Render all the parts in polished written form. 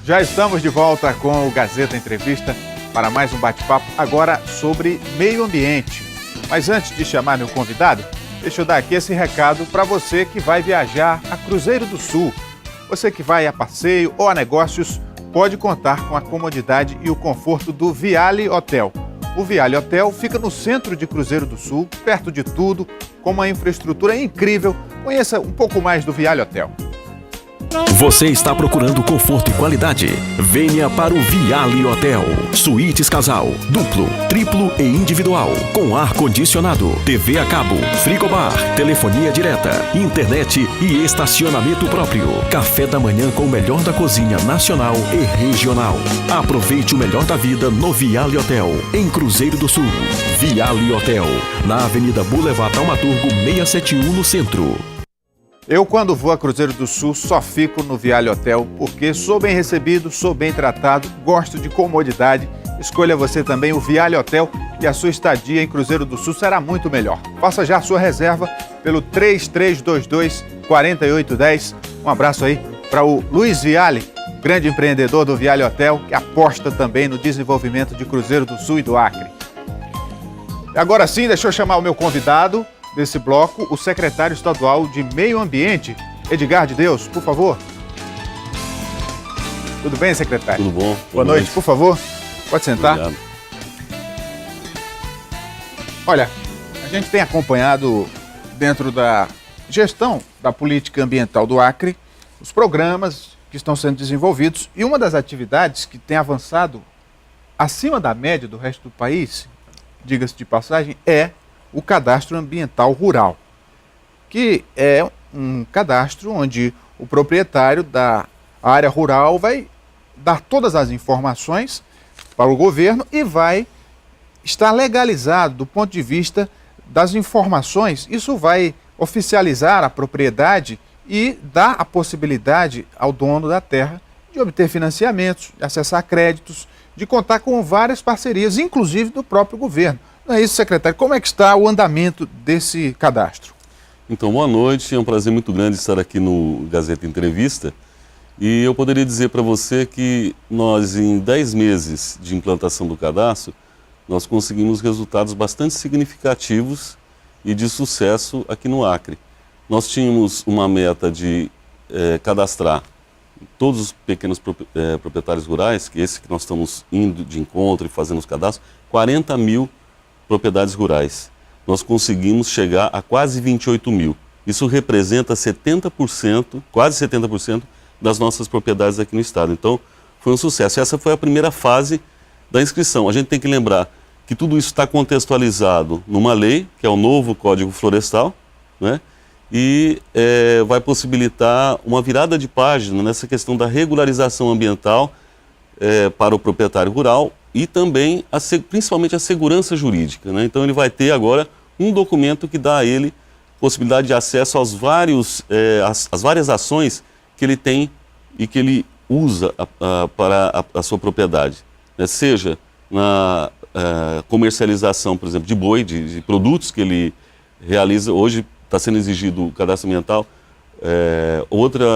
Já estamos de volta com o Gazeta Entrevista para mais um bate-papo, agora sobre meio ambiente. Mas antes de chamar meu convidado, deixa eu dar aqui esse recado para você que vai viajar a Cruzeiro do Sul. Você que vai a passeio ou a negócios, pode contar com a comodidade e o conforto do Viale Hotel. O Viale Hotel fica no centro de Cruzeiro do Sul, perto de tudo, com uma infraestrutura incrível. Conheça um pouco mais do Viale Hotel. Você está procurando conforto e qualidade? Venha para o Viale Hotel. Suítes casal, duplo, triplo e individual, com ar-condicionado, TV a cabo, frigobar, telefonia direta, internet e estacionamento próprio. Café da manhã com o melhor da cozinha nacional e regional. Aproveite o melhor da vida no Viale Hotel, em Cruzeiro do Sul. Viale Hotel, na Avenida Boulevard Taumaturgo 671, no centro. Eu, quando vou a Cruzeiro do Sul, só fico no Viale Hotel, porque sou bem recebido, sou bem tratado, gosto de comodidade. Escolha você também o Viale Hotel e a sua estadia em Cruzeiro do Sul será muito melhor. Faça já a sua reserva pelo 3322-4810. Um abraço aí para o Luiz Viale, grande empreendedor do Viale Hotel, que aposta também no desenvolvimento de Cruzeiro do Sul e do Acre. Agora sim, deixa eu chamar o meu convidado desse bloco, o secretário estadual de Meio Ambiente, Edgar de Deus, por favor. Tudo bem, secretário? Tudo bom. Boa noite, por favor. Pode sentar. Obrigado. Olha, a gente tem acompanhado dentro da gestão da política ambiental do Acre os programas que estão sendo desenvolvidos e uma das atividades que tem avançado acima da média do resto do país, diga-se de passagem, é o cadastro ambiental rural, que é um cadastro onde o proprietário da área rural vai dar todas as informações para o governo e vai estar legalizado do ponto de vista das informações. Isso vai oficializar a propriedade e dar a possibilidade ao dono da terra de obter financiamentos, de acessar créditos, de contar com várias parcerias, inclusive do próprio governo. Não é isso, secretário? Como é que está o andamento desse cadastro? Então, boa noite. É um prazer muito grande estar aqui no Gazeta Entrevista. E eu poderia dizer para você que nós, em 10 meses de implantação do cadastro, nós conseguimos resultados bastante significativos e de sucesso aqui no Acre. Nós tínhamos uma meta de cadastrar todos os pequenos proprietários rurais, que esse que nós estamos indo de encontro e fazendo os cadastros, 40 mil propriedades rurais. Nós conseguimos chegar a quase 28 mil. Isso representa 70%, quase 70% das nossas propriedades aqui no estado. Então, foi um sucesso. Essa foi a primeira fase da inscrição. A gente tem que lembrar que tudo isso está contextualizado numa lei, que é o novo Código Florestal, né? E vai possibilitar uma virada de página nessa questão da regularização ambiental para o proprietário rural, e também, principalmente, a segurança jurídica, né? Então, ele vai ter agora um documento que dá a ele possibilidade de acesso aos às várias ações que ele tem e que ele usa para a sua propriedade, né? Seja na comercialização, por exemplo, de boi, de produtos que ele realiza. Hoje está sendo exigido o cadastro ambiental. Outra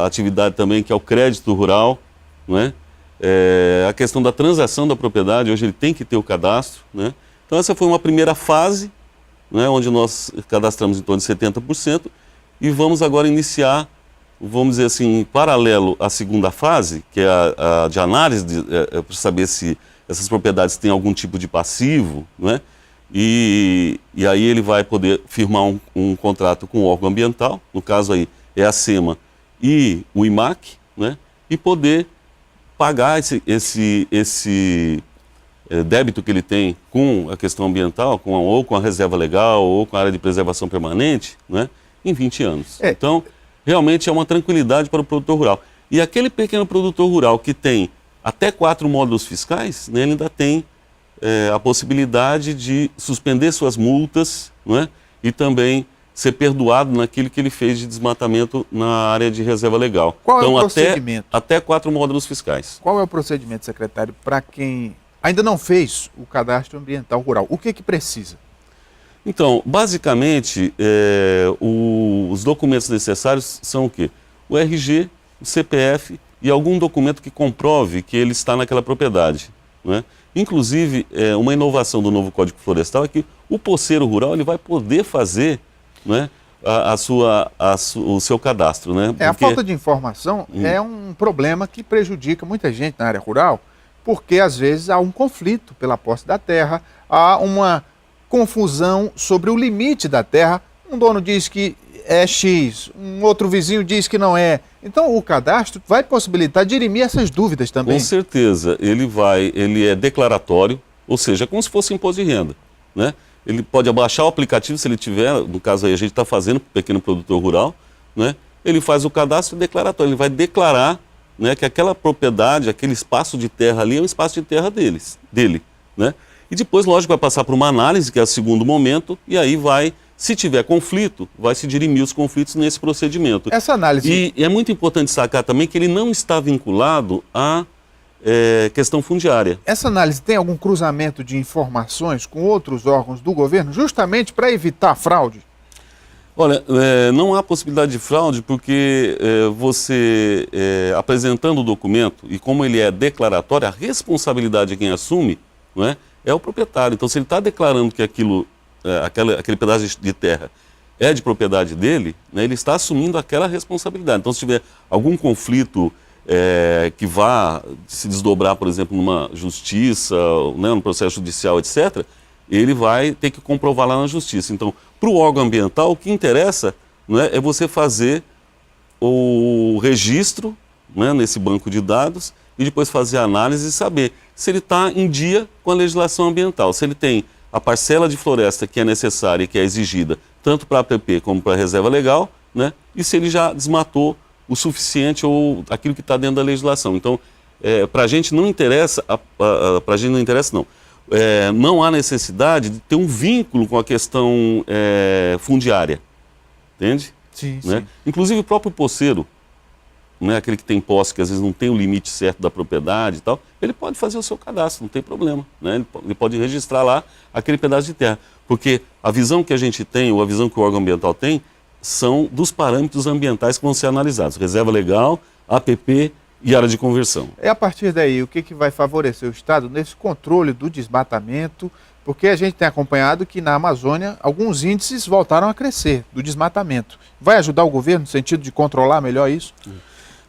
atividade também, que é o crédito rural, não é? A questão da transação da propriedade, hoje ele tem que ter o cadastro, né? Então essa foi uma primeira fase, né, onde nós cadastramos em torno de 70% e vamos agora iniciar, vamos dizer assim, em paralelo à segunda fase, que é a de análise, para saber se essas propriedades têm algum tipo de passivo, né? E aí ele vai poder firmar um contrato com o órgão ambiental, no caso aí é a SEMA e o IMAC, né? E poder pagar esse débito que ele tem com a questão ambiental, ou com a reserva legal, ou com a área de preservação permanente, né, em 20 anos. Então, realmente é uma tranquilidade para o produtor rural. E aquele pequeno produtor rural que tem até 4 módulos fiscais, né, ele ainda tem a possibilidade de suspender suas multas, né, e também ser perdoado naquilo que ele fez de desmatamento na área de reserva legal. Qual é o procedimento? Até 4 módulos fiscais. Qual é o procedimento, secretário, para quem ainda não fez o cadastro ambiental rural? O que precisa? Então, basicamente, os documentos necessários são o quê? O RG, o CPF e algum documento que comprove que ele está naquela propriedade, né? Inclusive, uma inovação do novo Código Florestal é que o poceiro rural ele vai poder fazer, né, o seu cadastro, né? A falta de informação é um problema que prejudica muita gente na área rural, porque às vezes há um conflito pela posse da terra, há uma confusão sobre o limite da terra. Um dono diz que é X, um outro vizinho diz que não é. Então o cadastro vai possibilitar dirimir essas dúvidas também. Com certeza, ele é declaratório, ou seja, é como se fosse imposto de renda, né? Ele pode abaixar o aplicativo se ele tiver, no caso aí a gente está fazendo para o pequeno produtor rural, né? Ele faz o cadastro declaratório, ele vai declarar, né, que aquela propriedade, aquele espaço de terra ali é um espaço de terra dele, né? E depois, lógico, vai passar por uma análise, que é o segundo momento, e aí vai, se tiver conflito, vai se dirimir os conflitos nesse procedimento. Essa análise... E é muito importante destacar também que ele não está vinculado à questão fundiária. Essa análise tem algum cruzamento de informações com outros órgãos do governo, justamente para evitar fraude? Olha, não há possibilidade de fraude porque você, apresentando o documento, e como ele é declaratório, a responsabilidade de quem assume, não é o proprietário. Então, se ele está declarando que aquele pedaço de terra é de propriedade dele, né, ele está assumindo aquela responsabilidade. Então, se tiver algum conflito que vá se desdobrar, por exemplo, numa justiça, né, no processo judicial, etc., ele vai ter que comprovar lá na justiça. Então, para o órgão ambiental, o que interessa, né, é você fazer o registro, né, nesse banco de dados e depois fazer a análise e saber se ele está em dia com a legislação ambiental, se ele tem a parcela de floresta que é necessária e que é exigida, tanto para a APP como para a reserva legal, né, e se ele já desmatou o suficiente ou aquilo que está dentro da legislação. Então, para a gente não interessa, não há necessidade de ter um vínculo com a questão fundiária, entende? Sim, né? sim. Inclusive o próprio poceiro, né, aquele que tem posse, que às vezes não tem o limite certo da propriedade e tal, ele pode fazer o seu cadastro, não tem problema, né? Ele pode registrar lá aquele pedaço de terra, porque a visão que a gente tem, ou a visão que o órgão ambiental tem, são dos parâmetros ambientais que vão ser analisados, reserva legal, APP e área de conversão. A partir daí, o que vai favorecer o Estado nesse controle do desmatamento? Porque a gente tem acompanhado que na Amazônia alguns índices voltaram a crescer do desmatamento. Vai ajudar o governo no sentido de controlar melhor isso?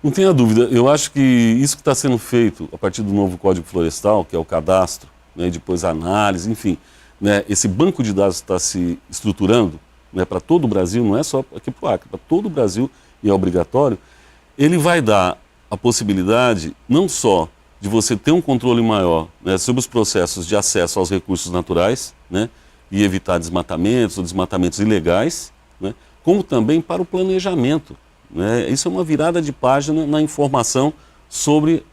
Não tenha dúvida. Eu acho que isso que está sendo feito a partir do novo Código Florestal, que é o cadastro, né, e depois a análise, enfim, né, esse banco de dados está se estruturando, né, para todo o Brasil, não é só aqui para o Acre, para todo o Brasil, e é obrigatório, ele vai dar a possibilidade não só de você ter um controle maior, né, sobre os processos de acesso aos recursos naturais, né, e evitar desmatamentos ou desmatamentos ilegais, né, como também para o planejamento, né. Isso é uma virada de página na informação sobre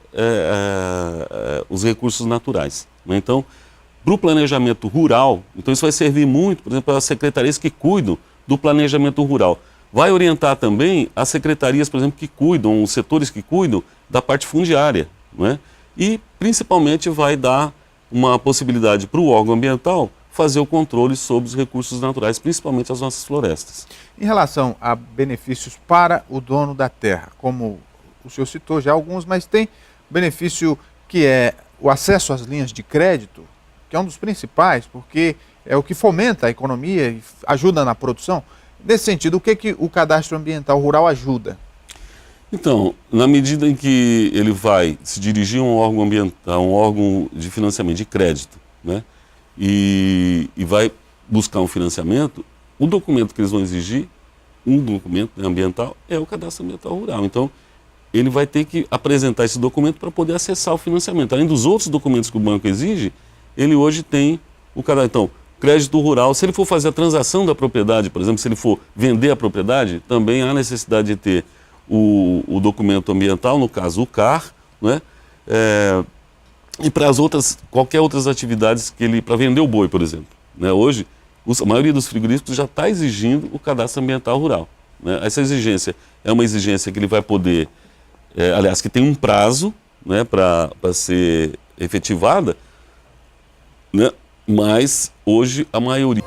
os recursos naturais, né. Então, para o planejamento rural, então isso vai servir muito, por exemplo, para as secretarias que cuidam do planejamento rural. Vai orientar também as secretarias, por exemplo, que cuidam, os setores que cuidam da parte fundiária, não é? E principalmente vai dar uma possibilidade para o órgão ambiental fazer o controle sobre os recursos naturais, principalmente as nossas florestas. Em relação a benefícios para o dono da terra, como o senhor citou já alguns, mas tem benefício que é o acesso às linhas de crédito, que é um dos principais, porque é o que fomenta a economia e ajuda na produção. Nesse sentido, o que o cadastro ambiental rural ajuda? Então, na medida em que ele vai se dirigir a um órgão ambiental, um órgão de financiamento, de crédito, né, e vai buscar um financiamento, o documento que eles vão exigir, um documento ambiental, é o cadastro ambiental rural. Então, ele vai ter que apresentar esse documento para poder acessar o financiamento. Além dos outros documentos que o banco exige, ele hoje tem o cadastro. Então, crédito rural, se ele for fazer a transação da propriedade, por exemplo, se ele for vender a propriedade, também há necessidade de ter o documento ambiental, no caso o CAR, né? E para as outras, qualquer outras atividades que ele, para vender o boi, por exemplo, né? Hoje, a maioria dos frigoríficos já está exigindo o cadastro ambiental rural, né? Essa exigência é uma exigência que ele vai poder, aliás, que tem um prazo, né, para ser efetivada, né? Mas hoje a maioria...